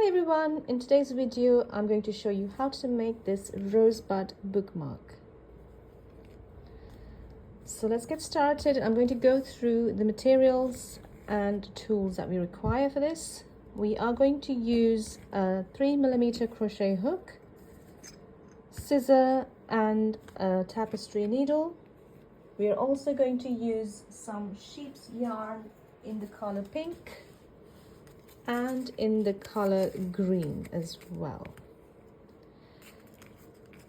Hi everyone, in today's video I'm going to show you how to make this rosebud bookmark. So let's get started. I'm going to go through the materials and tools that we require for this. We are going to use a 3mm crochet hook, scissor and a tapestry needle. We are also going to use some sheep's yarn in the color pink and in the color green as well.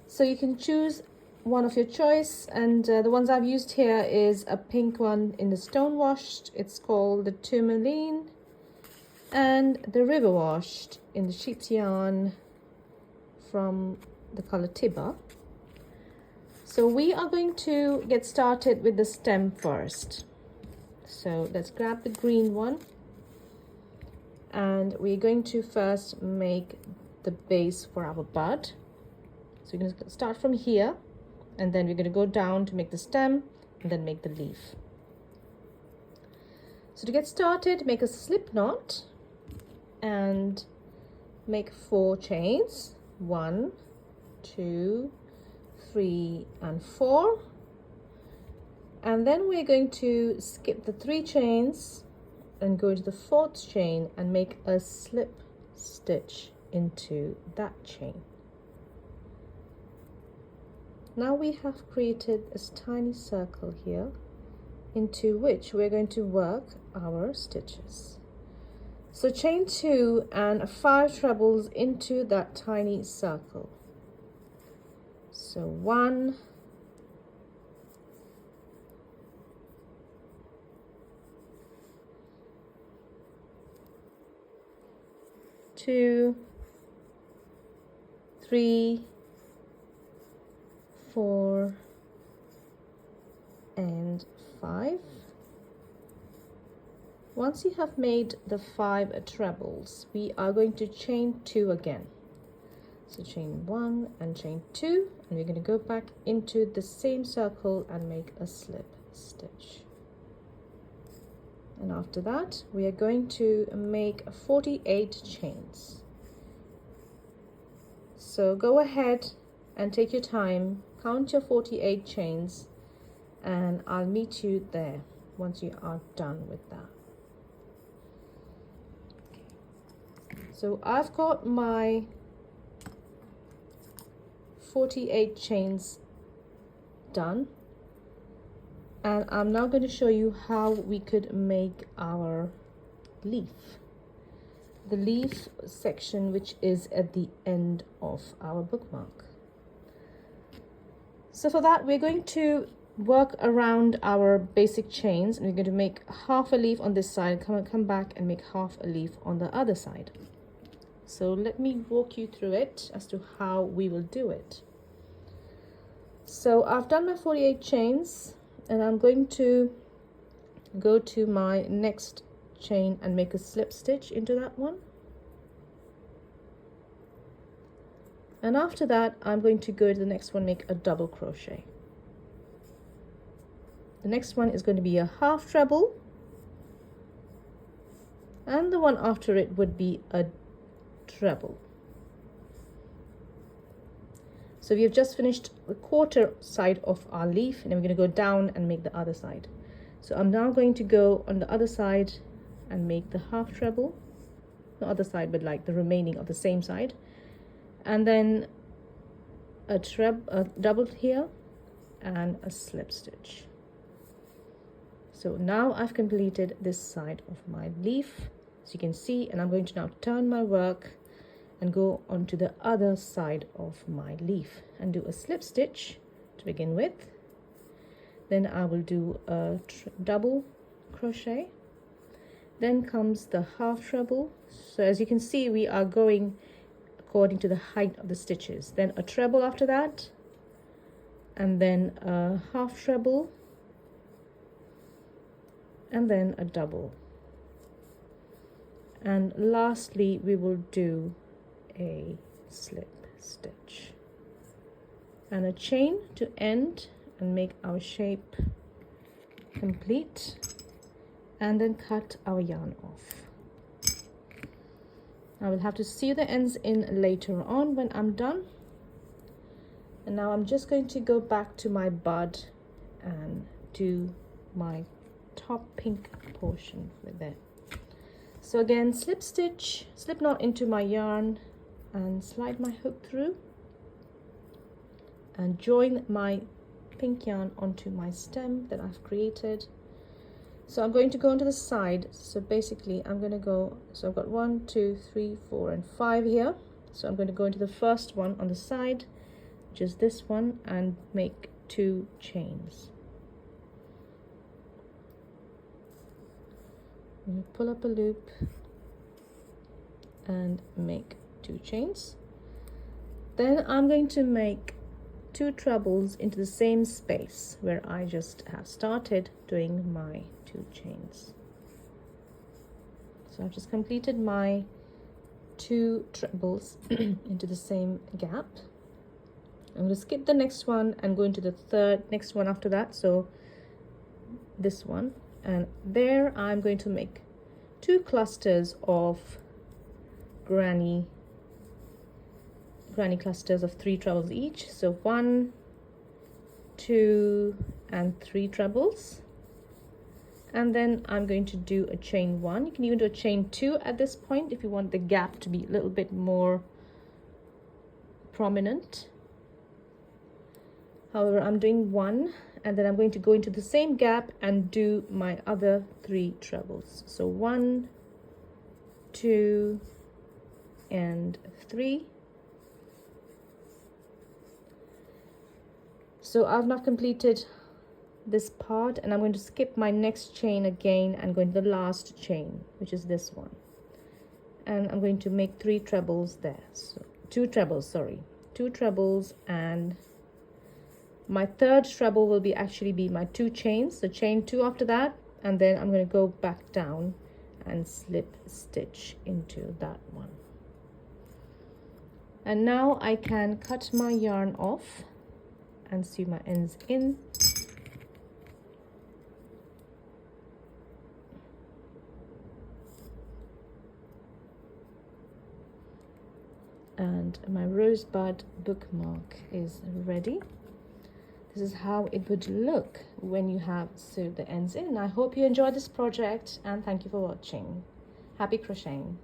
So you can choose one of your choice, and the ones I've used here is a pink one in the stone washed, it's called the tourmaline, and the river washed in the sheep's yarn from the color Tiba. So we are going to get started with the stem first. So let's grab the green one. And we're going to first make the base for our bud. So we're going to start from here, and then we're going to go down to make the stem and then make the leaf. So to get started, make a slip knot and make 4 chains. 1, 2, 3, and 4. And then we're going to skip the 3 chains and go to the 4th chain and make a slip stitch into that chain. Now we have created a tiny circle here into which we're going to work our stitches. So chain 2 and 5 trebles into that tiny circle. So 1, 2, 3, 4, and 5. Once you have made the 5 trebles, we are going to chain 2 again. So chain 1 and chain 2, and we're going to go back into the same circle and make a slip stitch. And after that, we are going to make 48 chains. So go ahead and take your time, count your 48 chains, and I'll meet you there once you are done with that. So I've got my 48 chains done. And I'm now going to show you how we could make our leaf. The leaf section, which is at the end of our bookmark. So for that, we're going to work around our basic chains, and we're going to make half a leaf on this side, come back and make half a leaf on the other side. So let me walk you through it as to how we will do it. So I've done my 48 chains. And I'm going to go to my next chain and make a slip stitch into that one. And after that, I'm going to go to the next one, make a double crochet. The next one is going to be a half treble. And the one after it would be a treble. So we have just finished the quarter side of our leaf, and then we're going to go down and make the other side. So I'm now going to go on the other side and make the half treble. Not other side, but like the remaining of the same side. And then a double here and a slip stitch. So now I've completed this side of my leaf, as you can see, and I'm going to now turn my work and go onto the other side of my leaf and do a slip stitch to begin with. Then I will do a double crochet. Then comes the half treble. So as you can see, we are going according to the height of the stitches. Then a treble after that, and then a half treble, and then a double. And lastly, we will do a slip stitch and a chain to end and make our shape complete, and then cut our yarn off. I will have to sew the ends in later on when I'm done. And now I'm just going to go back to my bud and do my top pink portion with it. So again, slip stitch, slip knot into my yarn and slide my hook through and join my pink yarn onto my stem that I've created. So I'm going to go onto the side. So basically I'm going to go, so I've got 1, 2, 3, 4 and 5 here. So I'm going to go into the first one on the side, which is this one, and make 2 chains. I'm going to pull up a loop and make 2 chains. Then I'm going to make 2 trebles into the same space where I just have started doing my 2 chains. So I've just completed my 2 trebles into the same gap. I'm going to skip the next one and go into the next one after that, so this one, and there I'm going to make 2 clusters of granny clusters of 3 trebles each. So 1, 2 and 3 trebles, and then I'm going to do a chain 1. You can even do a chain 2 at this point if you want the gap to be a little bit more prominent. However, I'm doing 1, and then I'm going to go into the same gap and do my other 3 trebles. So 1, 2 and 3. So I've now completed this part, and I'm going to skip my next chain again and go into the last chain, which is this one, and I'm going to make 3 trebles there. So 2 trebles, sorry, 2 trebles, and my 3rd treble will be my 2 chains, so chain 2 after that, and then I'm going to go back down and slip stitch into that one. And now I can cut my yarn off and sew my ends in. And my rosebud bookmark is ready. This is how it would look when you have sewed the ends in. I hope you enjoyed this project, and thank you for watching. Happy crocheting.